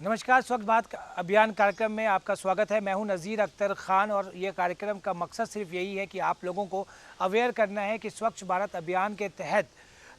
नमस्कार, स्वच्छ भारत अभियान कार्यक्रम में आपका स्वागत है। मैं हूं नज़ीर अख्तर खान और ये कार्यक्रम का मकसद सिर्फ यही है कि आप लोगों को अवेयर करना है कि स्वच्छ भारत अभियान के तहत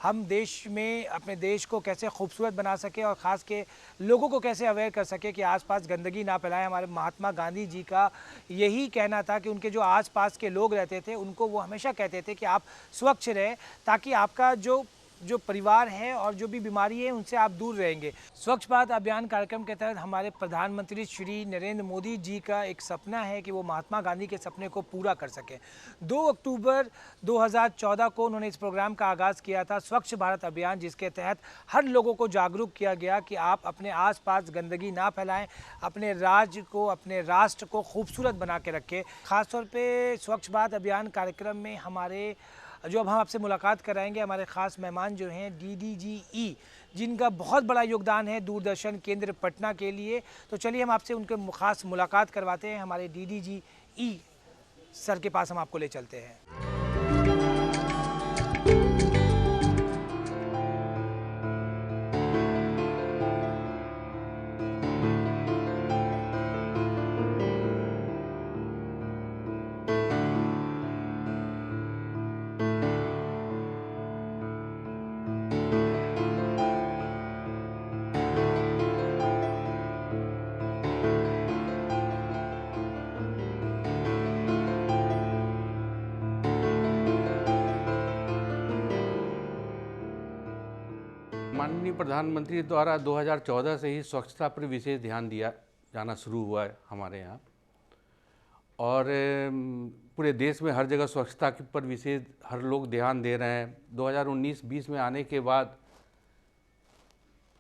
हम देश में अपने देश को कैसे खूबसूरत बना सके और ख़ास के लोगों को कैसे अवेयर कर सके कि आसपास गंदगी ना फैलाएं। हमारे महात्मा गांधी जी का यही कहना था कि उनके जो आसपास के लोग रहते थे उनको वो हमेशा कहते थे कि आप स्वच्छ रहें ताकि आपका जो परिवार है और जो भी बीमारी है उनसे आप दूर रहेंगे। स्वच्छ भारत अभियान कार्यक्रम के तहत हमारे प्रधानमंत्री श्री नरेंद्र मोदी जी का एक सपना है कि वो महात्मा गांधी के सपने को पूरा कर सकें। 2 अक्टूबर 2014 को उन्होंने इस प्रोग्राम का आगाज़ किया था, स्वच्छ भारत अभियान, जिसके तहत हर लोगों को जागरूक किया गया कि आप अपने आसपास गंदगी ना फैलाएं, अपने राज्य को, अपने राष्ट्र को खूबसूरत बना के रखें। ख़ासतौर पर स्वच्छ भारत अभियान कार्यक्रम में हमारे जो अब हम आपसे मुलाकात कराएंगे, हमारे ख़ास मेहमान जो हैं DDGE, जिनका बहुत बड़ा योगदान है दूरदर्शन केंद्र पटना के लिए। तो चलिए हम आपसे उनके ख़ास मुलाकात करवाते हैं। हमारे DDGE सर के पास हम आपको ले चलते हैं। माननीय प्रधानमंत्री द्वारा 2014 से ही स्वच्छता पर विशेष ध्यान दिया जाना शुरू हुआ है हमारे यहाँ, और पूरे देश में हर जगह स्वच्छता पर विशेष हर लोग ध्यान दे रहे हैं। 2019-20 में आने के बाद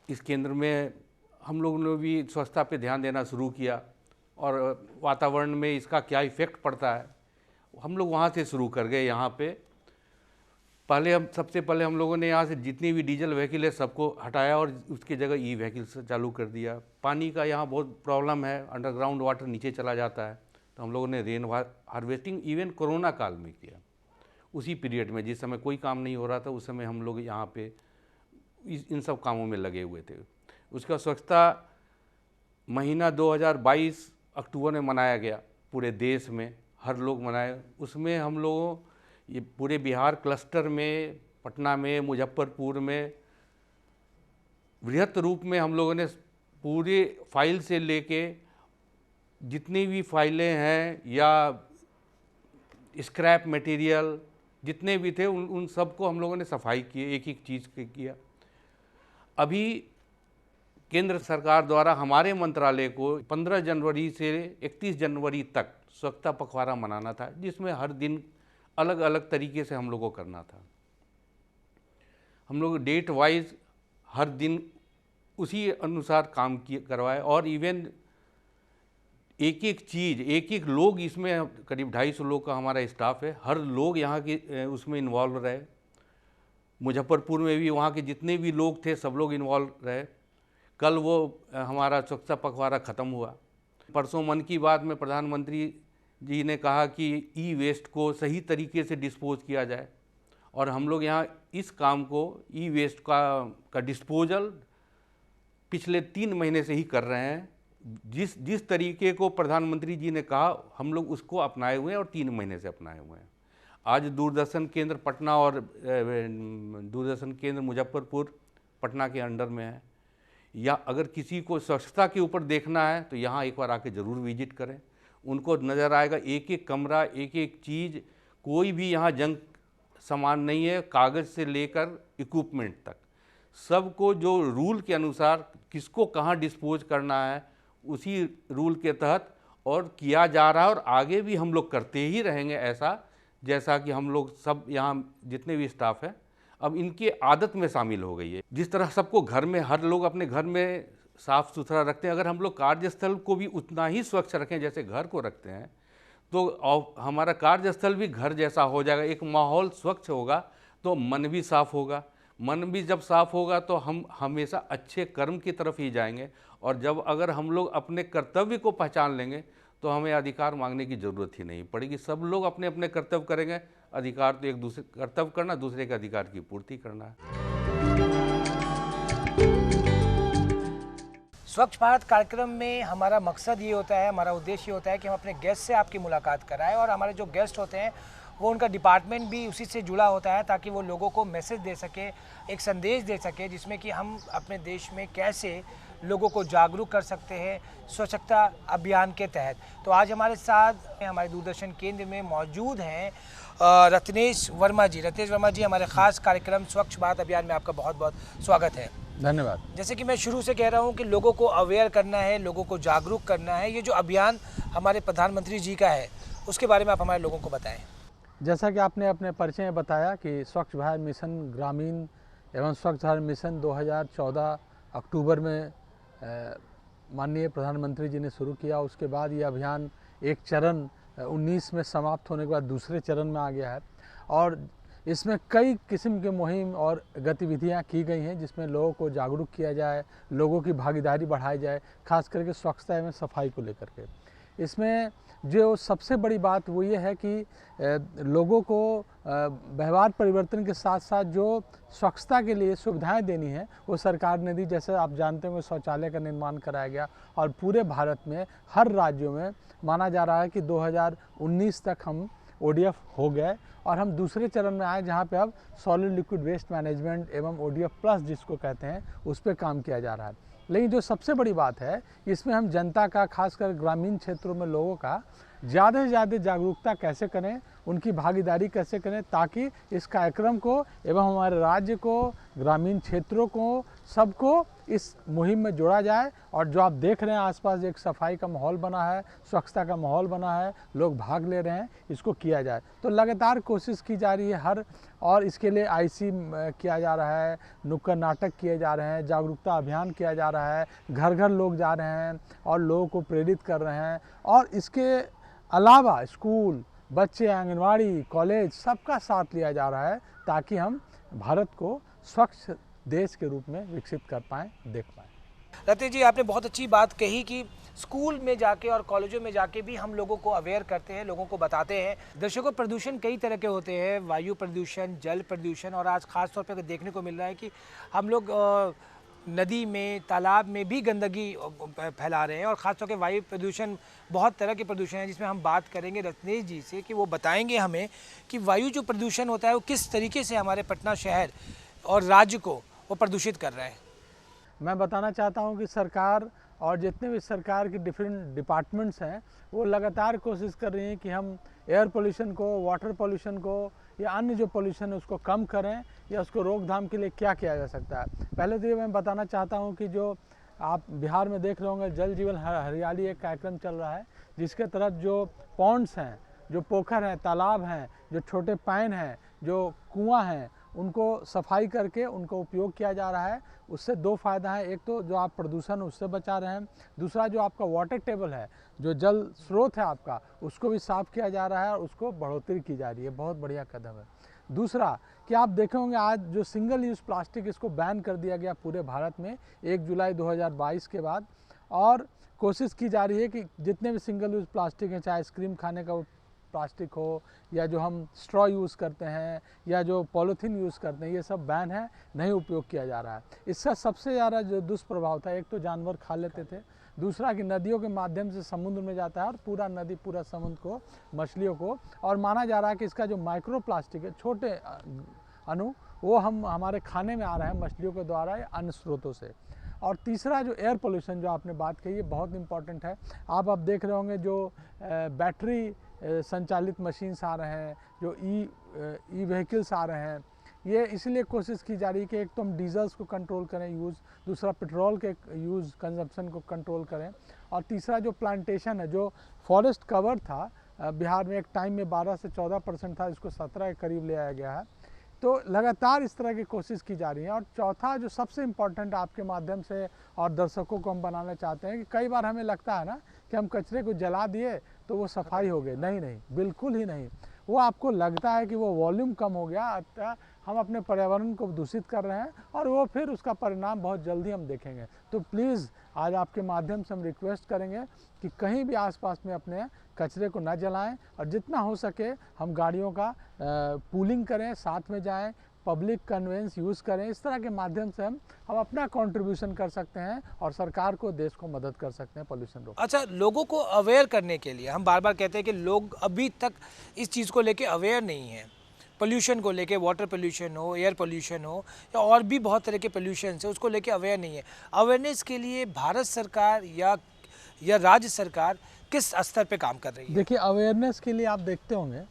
इस केंद्र में हम लोगों ने भी स्वच्छता पे ध्यान देना शुरू किया, और वातावरण में इसका क्या इफ़ेक्ट पड़ता है हम लोग वहाँ से शुरू कर गए। यहाँ पे सबसे पहले हम लोगों ने यहाँ से जितनी भी डीजल व्हीकल है सबको हटाया और उसकी जगह ई व्हीकल चालू कर दिया। पानी का यहाँ बहुत प्रॉब्लम है, अंडरग्राउंड वाटर नीचे चला जाता है, तो हम लोगों ने रेन हार्वेस्टिंग इवन कोरोना काल में किया। उसी पीरियड में जिस समय कोई काम नहीं हो रहा था उस समय हम लोग यहाँ पे इन सब कामों में लगे हुए थे। उसका स्वच्छता महीना 2022 अक्टूबर में मनाया गया, पूरे देश में हर लोग मनाए। उसमें हम लोगों ये पूरे बिहार क्लस्टर में, पटना में, मुजफ्फरपुर में बृहत रूप में हम लोगों ने पूरे फाइल से लेके जितनी भी फाइलें हैं या स्क्रैप मटेरियल जितने भी थे उन सबको हम लोगों ने सफाई की, एक एक चीज़ किया। अभी केंद्र सरकार द्वारा हमारे मंत्रालय को 15 जनवरी से 31 जनवरी तक स्वच्छता पखवाड़ा मनाना था, जिसमें हर दिन अलग अलग तरीके से हम लोगों को करना था। हम लोग डेट वाइज हर दिन उसी अनुसार काम करवाए, और इवन एक एक चीज़, एक एक लोग, इसमें करीब 250 लोग का हमारा स्टाफ है, हर लोग यहाँ के उसमें इन्वॉल्व रहे। मुजफ्फरपुर में भी वहाँ के जितने भी लोग थे सब लोग इन्वॉल्व रहे। कल वो हमारा स्वच्छता पखवाड़ा ख़त्म हुआ। परसों मन की बात में प्रधानमंत्री जी ने कहा कि ई वेस्ट को सही तरीके से डिस्पोज किया जाए, और हम लोग यहाँ इस काम को ई वेस्ट का डिस्पोजल पिछले 3 महीने से ही कर रहे हैं। जिस तरीके को प्रधानमंत्री जी ने कहा हम लोग उसको अपनाए हुए हैं और 3 महीने से अपनाए हुए हैं। आज दूरदर्शन केंद्र पटना और दूरदर्शन केंद्र मुजफ्फरपुर पटना के अंडर में है। या अगर किसी को स्वच्छता के ऊपर देखना है तो यहाँ एक बार आके ज़रूर विजिट करें, उनको नज़र आएगा एक एक कमरा, एक एक चीज़, कोई भी यहाँ जंक सामान नहीं है, कागज़ से लेकर इक्विपमेंट तक सबको जो रूल के अनुसार किसको कहाँ डिस्पोज करना है उसी रूल के तहत और किया जा रहा है, और आगे भी हम लोग करते ही रहेंगे ऐसा, जैसा कि हम लोग सब यहाँ जितने भी स्टाफ हैं अब इनकी आदत में शामिल हो गई है। जिस तरह सबको घर में हर लोग अपने घर में साफ़ सुथरा रखते हैं, अगर हम लोग कार्यस्थल को भी उतना ही स्वच्छ रखें जैसे घर को रखते हैं तो हमारा कार्यस्थल भी घर जैसा हो जाएगा। एक माहौल स्वच्छ होगा तो मन भी साफ़ होगा, मन भी जब साफ़ होगा तो हम हमेशा अच्छे कर्म की तरफ ही जाएंगे। और जब अगर हम लोग अपने कर्तव्य को पहचान लेंगे तो हमें अधिकार मांगने की ज़रूरत ही नहीं पड़ेगी। सब लोग अपने अपने कर्तव्य करेंगे। अधिकार तो एक दूसरे कर्तव्य करना, दूसरे के अधिकार की पूर्ति करना है। स्वच्छ भारत कार्यक्रम में हमारा मकसद ये होता है, हमारा उद्देश्य ये होता है कि हम अपने गेस्ट से आपकी मुलाकात कराएं और हमारे जो गेस्ट होते हैं वो उनका डिपार्टमेंट भी उसी से जुड़ा होता है ताकि वो लोगों को मैसेज दे सके, एक संदेश दे सके जिसमें कि हम अपने देश में कैसे लोगों को जागरूक कर सकते हैं स्वच्छता अभियान के तहत। तो आज हमारे साथ हमारे दूरदर्शन केंद्र में मौजूद हैं रत्नेश वर्मा जी। रत्नेश वर्मा जी, हमारे ख़ास कार्यक्रम स्वच्छ भारत अभियान में आपका बहुत बहुत स्वागत है। धन्यवाद। जैसे कि मैं शुरू से कह रहा हूं कि लोगों को अवेयर करना है, लोगों को जागरूक करना है। ये जो अभियान हमारे प्रधानमंत्री जी का है उसके बारे में आप हमारे लोगों को बताएं। जैसा कि आपने अपने परिचय में बताया कि स्वच्छ भारत मिशन ग्रामीण एवं स्वच्छ भारत मिशन 2014 अक्टूबर में माननीय प्रधानमंत्री जी ने शुरू किया। उसके बाद ये अभियान एक चरण 19 में समाप्त होने के बाद दूसरे चरण में आ गया है और इसमें कई किस्म के मुहिम और गतिविधियां की गई हैं जिसमें लोगों को जागरूक किया जाए, लोगों की भागीदारी बढ़ाई जाए, खास करके स्वच्छता एवं सफाई को लेकर के। इसमें जो सबसे बड़ी बात वो ये है कि लोगों को व्यवहार परिवर्तन के साथ साथ जो स्वच्छता के लिए सुविधाएं देनी है वो सरकार ने दी। जैसे आप जानते होंगे शौचालय का निर्माण कराया गया और पूरे भारत में हर राज्यों में माना जा रहा है कि 2019 तक हम ODF हो गए और हम दूसरे चरण में आए जहाँ पे अब सॉलिड लिक्विड वेस्ट मैनेजमेंट एवं ODF प्लस जिसको कहते हैं उस पर काम किया जा रहा है। लेकिन जो सबसे बड़ी बात है इसमें हम जनता का, खासकर ग्रामीण क्षेत्रों में लोगों का ज़्यादा से ज़्यादा जागरूकता कैसे करें, उनकी भागीदारी कैसे करें ताकि इस कार्यक्रम को एवं हमारे राज्य को, ग्रामीण क्षेत्रों को, सबको इस मुहिम में जोड़ा जाए। और जो आप देख रहे हैं आसपास एक सफाई का माहौल बना है, स्वच्छता का माहौल बना है, लोग भाग ले रहे हैं, इसको किया जाए। तो लगातार कोशिश की जा रही है हर, और इसके लिए IC किया जा रहा है, नुक्कड़ नाटक किए जा रहे हैं, जागरूकता अभियान किया जा रहा है, घर घर लोग जा रहे हैं और लोगों को प्रेरित कर रहे हैं। और इसके अलावा स्कूल, बच्चे, आंगनवाड़ी, कॉलेज सबका साथ लिया जा रहा है ताकि हम भारत को स्वच्छ देश के रूप में विकसित कर पाएँ, देख पाएँ। रत्नेश जी, आपने बहुत अच्छी बात कही कि स्कूल में जाके और कॉलेजों में जाके भी हम लोगों को अवेयर करते हैं, लोगों को बताते हैं। दर्शकों, प्रदूषण कई तरह के होते हैं, वायु प्रदूषण, जल प्रदूषण, और आज खास तौर पर देखने को मिल रहा है कि हम लोग नदी में, तालाब में भी गंदगी फैला रहे हैं और ख़ासतौर के वायु प्रदूषण, बहुत तरह के प्रदूषण हैं जिसमें हम बात करेंगे रत्नेश जी से कि वो बताएंगे हमें कि वायु जो प्रदूषण होता है वो किस तरीके से हमारे पटना शहर और राज्य को वो प्रदूषित कर रहा है। मैं बताना चाहता हूं कि सरकार और जितने भी सरकार के डिफरेंट डिपार्टमेंट्स हैं वो लगातार कोशिश कर रही हैं कि हम एयर पोल्यूशन को, वाटर पोल्यूशन को या अन्य जो पोल्यूशन है उसको कम करें या उसको रोकथाम के लिए क्या किया जा सकता है। पहले तो ये मैं बताना चाहता हूं कि जो आप बिहार में देख रहे होंगे जल जीवन हरियाली एक कार्यक्रम चल रहा है जिसके तहत जो पॉन्ड्स हैं, जो पोखर हैं, तालाब हैं, जो छोटे पैन हैं, जो कुआं हैं, उनको सफाई करके उनको उपयोग किया जा रहा है। उससे दो फ़ायदा है, एक तो जो आप प्रदूषण उससे बचा रहे हैं, दूसरा जो आपका वाटर टेबल है, जो जल स्रोत है आपका, उसको भी साफ़ किया जा रहा है और उसको बढ़ोतरी की जा रही है। बहुत बढ़िया कदम है। दूसरा कि आप देखे होंगे आज जो सिंगल यूज़ प्लास्टिक इसको बैन कर दिया गया पूरे भारत में 1 जुलाई 2022 के बाद, और कोशिश की जा रही है कि जितने भी सिंगल यूज़ प्लास्टिक हैं, चाहे आइसक्रीम खाने का प्लास्टिक हो या जो हम स्ट्रॉ यूज़ करते हैं या जो पॉलीथीन यूज़ करते हैं, ये सब बैन है, नहीं उपयोग किया जा रहा है। इसका सबसे ज़्यादा जो दुष्प्रभाव था, एक तो जानवर खा लेते थे, दूसरा कि नदियों के माध्यम से समुद्र में जाता है और पूरा नदी, पूरा समुद्र को, मछलियों को, और माना जा रहा है कि इसका जो माइक्रो प्लास्टिक है, छोटे अणु, वो हमारे खाने में आ रहे हैं मछलियों के द्वारा या अन्य स्रोतों से। और तीसरा जो एयर पोल्यूशन जो आपने बात कही, ये बहुत इंपॉर्टेंट है। आप अब देख रहे होंगे जो बैटरी संचालित मशीन्स आ रहे हैं, जो ई व्हीकल्स आ रहे हैं, ये इसलिए कोशिश की जा रही है कि एक तो हम डीजल्स को कंट्रोल करें यूज़, दूसरा पेट्रोल के यूज़ कंजप्शन को कंट्रोल करें, और तीसरा जो प्लांटेशन है, जो फॉरेस्ट कवर था बिहार में एक टाइम में 12 से 14% था, इसको 17 के करीब ले आया गया है। तो लगातार इस तरह की कोशिश की जा रही है। और चौथा जो सबसे इम्पॉर्टेंट आपके माध्यम से और दर्शकों को हम बनाना चाहते हैं कि कई बार हमें लगता है ना कि हम कचरे को जला दिए तो वो सफाई हो गई। नहीं नहीं, बिल्कुल ही नहीं। वो आपको लगता है कि वो वॉल्यूम कम हो गया, अतः हम अपने पर्यावरण को दूषित कर रहे हैं और वो फिर उसका परिणाम बहुत जल्दी हम देखेंगे। तो प्लीज़ आज आपके माध्यम से हम रिक्वेस्ट करेंगे कि कहीं भी आसपास में अपने कचरे को न जलाएं और जितना हो सके हम गाड़ियों का पूलिंग करें, साथ में जाएं, पब्लिक कन्वेंस यूज़ करें। इस तरह के माध्यम से हम अपना कंट्रीब्यूशन कर सकते हैं और सरकार को, देश को मदद कर सकते हैं पोल्यूशन रोकने। अच्छा, लोगों को अवेयर करने के लिए हम बार बार कहते हैं कि लोग अभी तक इस चीज़ को लेके अवेयर नहीं हैं। पोल्यूशन को लेके, वाटर पोल्यूशन हो, एयर पोल्यूशन हो या और भी बहुत तरह के पोल्यूशन है, उसको लेके अवेयर नहीं है। अवेयरनेस के लिए भारत सरकार या राज्य सरकार किस स्तर पे काम कर रही है? देखिए, अवेयरनेस के लिए आप देखते होंगे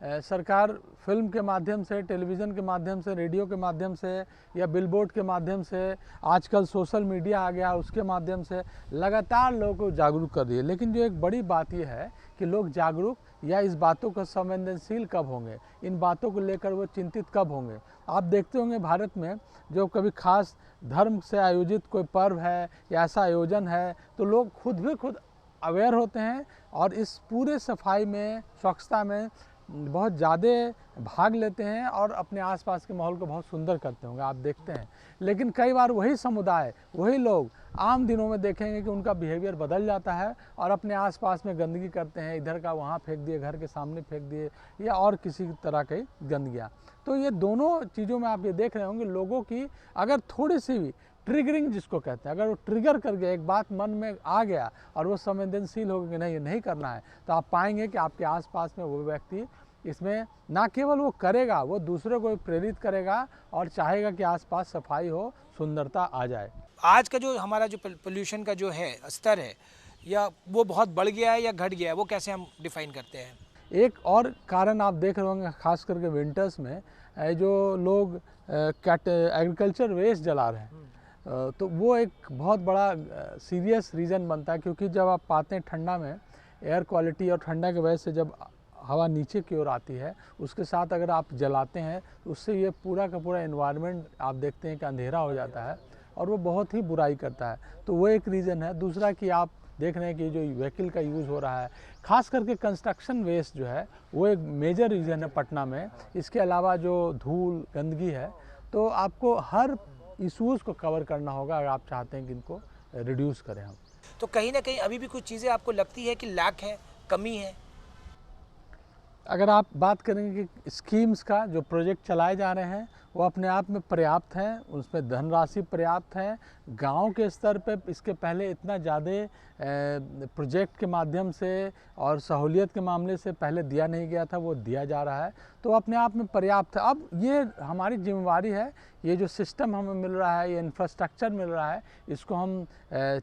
सरकार फिल्म के माध्यम से, टेलीविज़न के माध्यम से, रेडियो के माध्यम से या बिलबोर्ड के माध्यम से, आजकल सोशल मीडिया आ गया उसके माध्यम से लगातार लोगों को जागरूक कर रही है। लेकिन जो एक बड़ी बात यह है कि लोग जागरूक या इस बातों को संवेदनशील कब होंगे, इन बातों को लेकर वो चिंतित कब होंगे। आप देखते होंगे भारत में जो कभी खास धर्म से आयोजित कोई पर्व है या ऐसा आयोजन है तो लोग खुद अवेयर होते हैं और इस पूरे सफाई में, स्वच्छता में बहुत ज़्यादा भाग लेते हैं और अपने आसपास के माहौल को बहुत सुंदर करते होंगे, आप देखते हैं। लेकिन कई बार वही समुदाय, वही लोग आम दिनों में देखेंगे कि उनका बिहेवियर बदल जाता है और अपने आसपास में गंदगी करते हैं, इधर का वहाँ फेंक दिए, घर के सामने फेंक दिए या और किसी तरह की गंदगियाँ। तो ये दोनों चीज़ों में आप ये देख रहे होंगे लोगों की अगर थोड़ी सी भी ट्रिगरिंग जिसको कहते हैं, अगर वो ट्रिगर कर गया, एक बात मन में आ गया और वो संवेदनशील हो कि नहीं, ये नहीं करना है, तो आप पाएंगे कि आपके आसपास में वो व्यक्ति इसमें ना केवल वो करेगा, वो दूसरों को प्रेरित करेगा और चाहेगा कि आसपास सफाई हो, सुंदरता आ जाए। आज का जो हमारा जो पोल्यूशन का जो है स्तर है, या वो बहुत बढ़ गया है या घट गया है, वो कैसे हम डिफाइन करते हैं? एक और कारण आप देख रहे होंगे खास करके विंटर्स में जो लोग एग्रीकल्चर वेस्ट जला रहे हैं, तो वो एक बहुत बड़ा सीरियस रीज़न बनता है। क्योंकि जब आप पाते हैं ठंडा में एयर क्वालिटी और ठंडा की वजह से जब हवा नीचे की ओर आती है, उसके साथ अगर आप जलाते हैं तो उससे ये पूरा का पूरा एनवायरनमेंट आप देखते हैं कि अंधेरा हो जाता है और वो बहुत ही बुराई करता है। तो वो एक रीज़न है। दूसरा कि आप देख रहे हैं कि जो व्हीकल का यूज़ हो रहा है, खास करके कंस्ट्रक्शन वेस्ट जो है, वो एक मेजर रीज़न है पटना में। इसके अलावा जो धूल, गंदगी है, तो आपको हर इशूज़ को कवर करना होगा अगर आप चाहते हैं कि इनको रिड्यूस करें हम। तो कहीं ना कहीं अभी भी कुछ चीज़ें आपको लगती है कि लैक है, कमी है? अगर आप बात करेंगे कि स्कीम्स का जो प्रोजेक्ट चलाए जा रहे हैं वो अपने आप में पर्याप्त हैं, उसमें धनराशि पर्याप्त है। गांव के स्तर पे इसके पहले इतना ज़्यादा प्रोजेक्ट के माध्यम से और सहूलियत के मामले से पहले दिया नहीं गया था, वो दिया जा रहा है, तो अपने आप में पर्याप्त है। अब ये हमारी जिम्मेवारी है, ये जो सिस्टम हमें मिल रहा है, ये इंफ्रास्ट्रक्चर मिल रहा है, इसको हम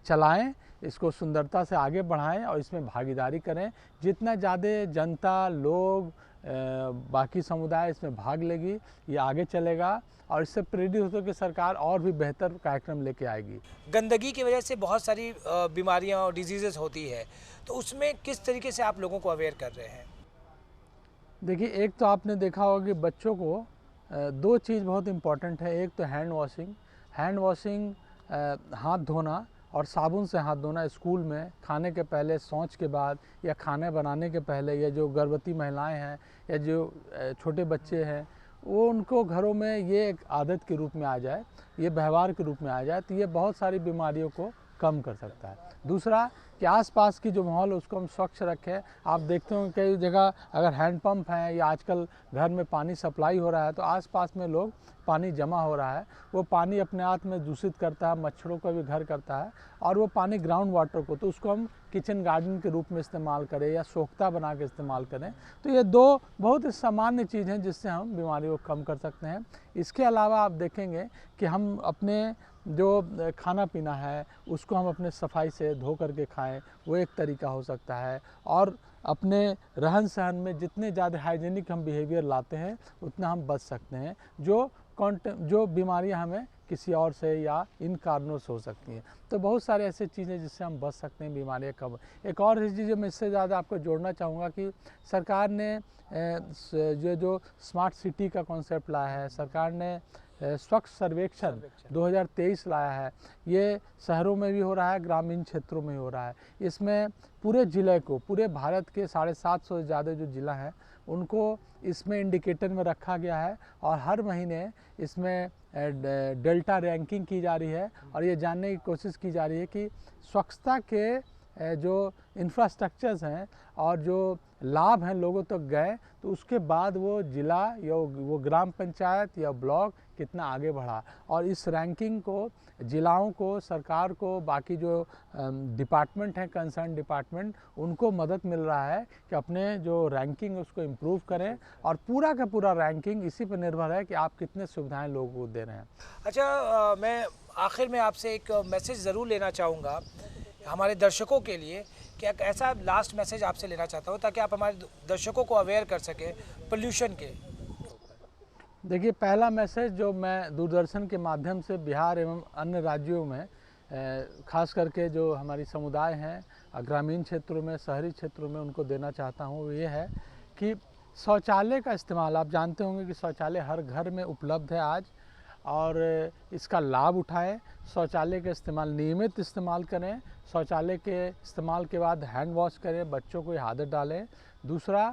चलाएँ, इसको सुंदरता से आगे बढ़ाएं और इसमें भागीदारी करें। जितना ज़्यादा जनता, लोग, बाकी समुदाय इसमें भाग लेगी, ये आगे चलेगा और इससे प्रेरित होकर के सरकार और भी बेहतर कार्यक्रम लेके आएगी। गंदगी की वजह से बहुत सारी बीमारियां और डिजीज़ेस होती है, तो उसमें किस तरीके से आप लोगों को अवेयर कर रहे हैं? देखिए, एक तो आपने देखा होगा कि बच्चों को दो चीज़ बहुत इम्पॉर्टेंट है। एक तो हैंड वॉशिंग, हाथ धोना और साबुन से हाथ धोना स्कूल में, खाने के पहले, शौच के बाद या खाने बनाने के पहले, या जो गर्भवती महिलाएं हैं या जो छोटे बच्चे हैं, वो उनको घरों में ये एक आदत के रूप में आ जाए, ये व्यवहार के रूप में आ जाए, तो ये बहुत सारी बीमारियों को कम कर सकता है। दूसरा कि आसपास की जो माहौल है उसको हम स्वच्छ रखें। आप देखते हो कई जगह अगर हैंडपम्प हैं या आजकल घर में पानी सप्लाई हो रहा है तो आसपास में लोग पानी जमा हो रहा है, वो पानी अपने आप में दूषित करता है, मच्छरों का भी घर करता है और वो पानी ग्राउंड वाटर को, तो उसको हम किचन गार्डन के रूप में इस्तेमाल करें या सोख्ता बना के इस्तेमाल करें। तो ये दो बहुत ही सामान्य चीज़ हैं जिससे हम बीमारियों को कम कर सकते हैं। इसके अलावा आप देखेंगे कि हम अपने जो खाना पीना है उसको हम अपने सफाई से धो करके खाएं, वो एक तरीका हो सकता है। और अपने रहन सहन में जितने ज़्यादा हाइजीनिक हम बिहेवियर लाते हैं उतना हम बच सकते हैं, जो बीमारियां हमें किसी और से या इन कारणों से हो सकती हैं। तो बहुत सारे ऐसे चीज़ें जिससे हम बच सकते हैं बीमारियां कम। एक और चीज़ मैं इससे ज़्यादा आपको जोड़ना चाहूँगा कि सरकार ने जो स्मार्ट सिटी का कॉन्सेप्ट लाया है, सरकार ने स्वच्छ सर्वेक्षण 2023 लाया है। ये शहरों में भी हो रहा है, ग्रामीण क्षेत्रों में हो रहा है। इसमें पूरे ज़िले को, पूरे भारत के 750 से ज़्यादा जो ज़िला हैं उनको इसमें इंडिकेटर में रखा गया है और हर महीने इसमें डेल्टा रैंकिंग की जा रही है और ये जानने की कोशिश की जा रही है कि स्वच्छता के जो इंफ्रास्ट्रक्चर्स हैं और जो लाभ हैं लोगों तक गए, तो उसके बाद वो ज़िला या वो ग्राम पंचायत या ब्लॉक कितना आगे बढ़ा। और इस रैंकिंग को ज़िलाओं को, सरकार को, बाकी जो डिपार्टमेंट हैं, कंसर्न डिपार्टमेंट, उनको मदद मिल रहा है कि अपने जो रैंकिंग है उसको इम्प्रूव करें। और पूरा का पूरा रैंकिंग इसी पर निर्भर है कि आप कितने सुविधाएं लोगों को दे रहे हैं। अच्छा, मैं आखिर में आपसे एक मैसेज ज़रूर लेना चाहूँगा हमारे दर्शकों के लिए, कि एक ऐसा लास्ट मैसेज आपसे लेना चाहता हूँ ताकि आप हमारे दर्शकों को अवेयर कर सकें पोल्यूशन के। देखिए, पहला मैसेज जो मैं दूरदर्शन के माध्यम से बिहार एवं अन्य राज्यों में खास करके जो हमारी समुदाय हैं ग्रामीण क्षेत्रों में, शहरी क्षेत्रों में, उनको देना चाहता हूँ, वो ये है कि शौचालय का इस्तेमाल, आप जानते होंगे कि शौचालय हर घर में उपलब्ध है आज, और इसका लाभ उठाएं। शौचालय का इस्तेमाल नियमित इस्तेमाल करें। शौचालय के इस्तेमाल के बाद हैंड वॉश करें, बच्चों को ये आदत डालें। दूसरा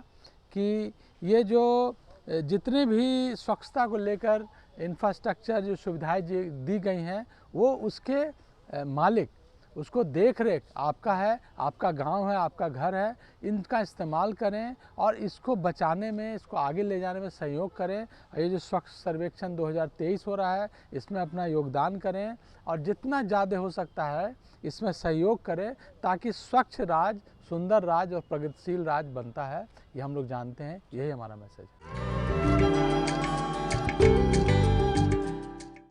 कि ये जो जितने भी स्वच्छता को लेकर इंफ्रास्ट्रक्चर जो सुविधाएं दी गई हैं, वो उसके मालिक, उसको देख रेख आपका है, आपका गांव है, आपका घर है, इनका इस्तेमाल करें और इसको बचाने में, इसको आगे ले जाने में सहयोग करें। ये जो स्वच्छ सर्वेक्षण 2023 हो रहा है, इसमें अपना योगदान करें और जितना ज़्यादा हो सकता है इसमें सहयोग करें, ताकि स्वच्छ राज्य, सुंदर राज्य और प्रगतिशील राज्य बनता है। ये हम लोग जानते हैं, यही हमारा मैसेज है।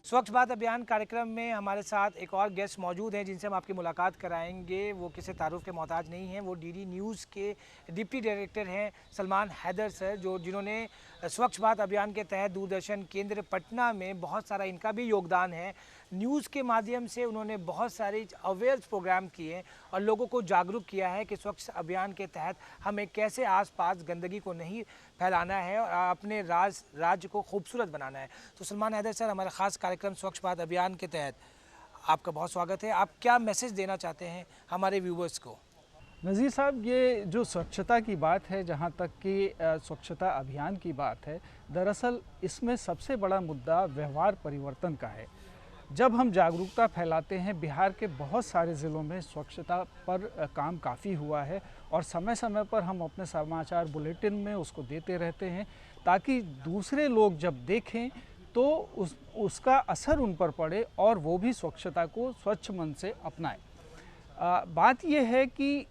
स्वच्छ भारत अभियान कार्यक्रम में हमारे साथ एक और गेस्ट मौजूद हैं जिनसे हम आपकी मुलाकात कराएंगे। वो किसी तारुफ के मोहताज नहीं हैं, वो डीडी न्यूज़ के डिप्टी डायरेक्टर हैं सलमान हैदर सर, जिन्होंने स्वच्छ भारत अभियान के तहत दूरदर्शन केंद्र पटना में बहुत सारा इनका भी योगदान है। न्यूज़ के माध्यम से उन्होंने बहुत सारे अवेयर प्रोग्राम किए और लोगों को जागरूक किया है कि स्वच्छ अभियान के तहत हमें कैसे आसपास गंदगी को नहीं फैलाना है और अपने राज्य को खूबसूरत बनाना है। तो सलमान हैदर सर, हमारा ख़ास कार्यक्रम स्वच्छ भारत अभियान के तहत आपका बहुत स्वागत है। आप क्या मैसेज देना चाहते हैं हमारे व्यूवर्स को? नज़ीर साहब, ये जो स्वच्छता की बात है, जहाँ तक कि स्वच्छता अभियान की बात है, दरअसल इसमें सबसे बड़ा मुद्दा व्यवहार परिवर्तन का है। जब हम जागरूकता फैलाते हैं, बिहार के बहुत सारे ज़िलों में स्वच्छता पर काम काफ़ी हुआ है और समय समय पर हम अपने समाचार बुलेटिन में उसको देते रहते हैं, ताकि दूसरे लोग जब देखें तो उसका असर उन पर पड़े और वो भी स्वच्छता को स्वच्छ मन से अपनाएं। बात यह है कि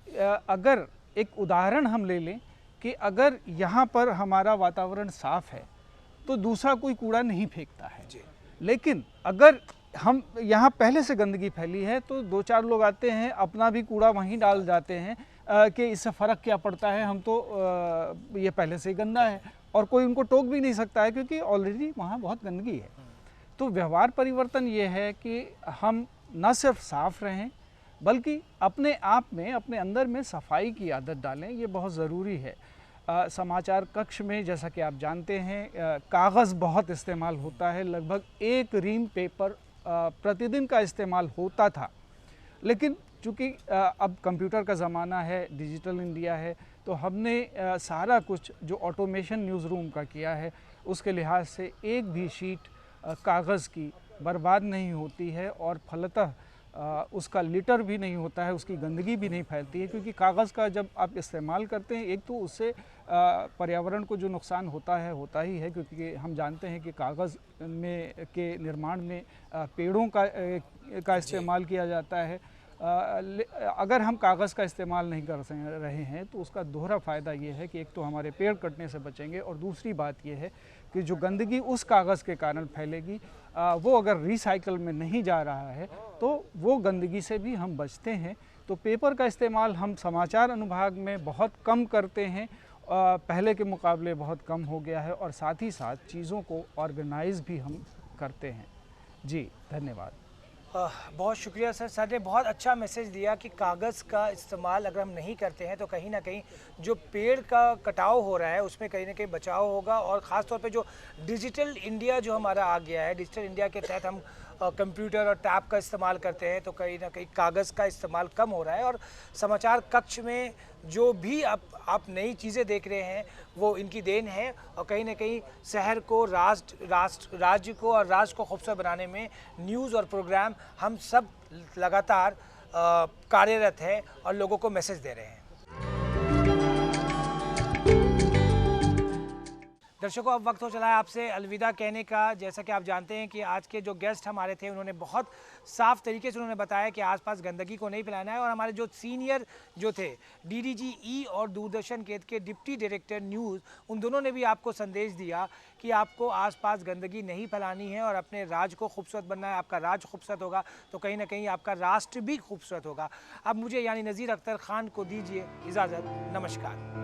अगर एक उदाहरण हम ले लें कि अगर यहाँ पर हमारा वातावरण साफ़ है तो दूसरा कोई कूड़ा नहीं फेंकता है, लेकिन अगर हम यहाँ पहले से गंदगी फैली है तो दो चार लोग आते हैं, अपना भी कूड़ा वहीं डाल जाते हैं कि इससे फ़र्क क्या पड़ता है, हम तो ये पहले से ही गंदा है, और कोई उनको टोक भी नहीं सकता है क्योंकि ऑलरेडी वहाँ बहुत गंदगी है। तो व्यवहार परिवर्तन ये है कि हम न सिर्फ साफ़ रहें बल्कि अपने आप में, अपने अंदर में सफाई की आदत डालें। ये बहुत ज़रूरी है। समाचार कक्ष में जैसा कि आप जानते हैं कागज़ बहुत इस्तेमाल होता है, लगभग 1 रीम पेपर प्रतिदिन का इस्तेमाल होता था, लेकिन चूँकि अब कंप्यूटर का ज़माना है, डिजिटल इंडिया है, तो हमने सारा कुछ जो ऑटोमेशन न्यूज़ रूम का किया है, उसके लिहाज से एक भी शीट कागज़ की बर्बाद नहीं होती है और फलतः उसका लिटर भी नहीं होता है, उसकी गंदगी भी नहीं फैलती है। क्योंकि कागज़ का जब आप इस्तेमाल करते हैं, एक तो उससे पर्यावरण को जो नुकसान होता ही है, क्योंकि हम जानते हैं कि कागज़ में के निर्माण में पेड़ों का इस्तेमाल किया जाता है। अगर हम कागज़ का इस्तेमाल नहीं कर रहे हैं तो उसका दोहरा फ़ायदा ये है कि एक तो हमारे पेड़ कटने से बचेंगे और दूसरी बात ये है कि जो गंदगी उस कागज़ के कारण फैलेगी वो अगर रिसाइकल में नहीं जा रहा है तो वो गंदगी से भी हम बचते हैं। तो पेपर का इस्तेमाल हम समाचार अनुभाग में बहुत कम करते हैं, पहले के मुकाबले बहुत कम हो गया है, और साथ ही साथ चीज़ों को ऑर्गेनाइज भी हम करते हैं। जी, धन्यवाद। बहुत शुक्रिया सर। सर ने बहुत अच्छा मैसेज दिया कि कागज़ का इस्तेमाल अगर हम नहीं करते हैं तो कहीं ना कहीं जो पेड़ का कटाव हो रहा है उसमें कहीं ना कहीं बचाव होगा, और ख़ास तौर पे जो डिजिटल इंडिया जो हमारा आ गया है, डिजिटल इंडिया के तहत हम कंप्यूटर और टैब का इस्तेमाल करते हैं तो कहीं ना कहीं कागज़ का इस्तेमाल कम हो रहा है। और समाचार कक्ष में जो भी आप नई चीज़ें देख रहे हैं वो इनकी देन है, और कहीं ना कहीं शहर को, राज्य को और राष्ट्र को खूबसूरत बनाने में न्यूज़ और प्रोग्राम हम सब लगातार कार्यरत है और लोगों को मैसेज दे रहे हैं। दर्शकों, अब वक्त हो चला है आपसे अलविदा कहने का। जैसा कि आप जानते हैं कि आज के जो गेस्ट हमारे थे उन्होंने बहुत साफ तरीके से उन्होंने बताया कि आसपास गंदगी को नहीं फैलाना है, और हमारे जो सीनियर जो थे डीडीजी ई और दूरदर्शन के डिप्टी डायरेक्टर न्यूज़, उन दोनों ने भी आपको संदेश दिया कि आपको आसपास गंदगी नहीं फैलानी है और अपने राज्य को खूबसूरत बनना है। आपका राज्य खूबसूरत होगा तो कहीं ना कहीं आपका राष्ट्र भी खूबसूरत होगा। अब मुझे यानी नज़ीर अख्तर खान को दीजिए इजाज़त। नमस्कार।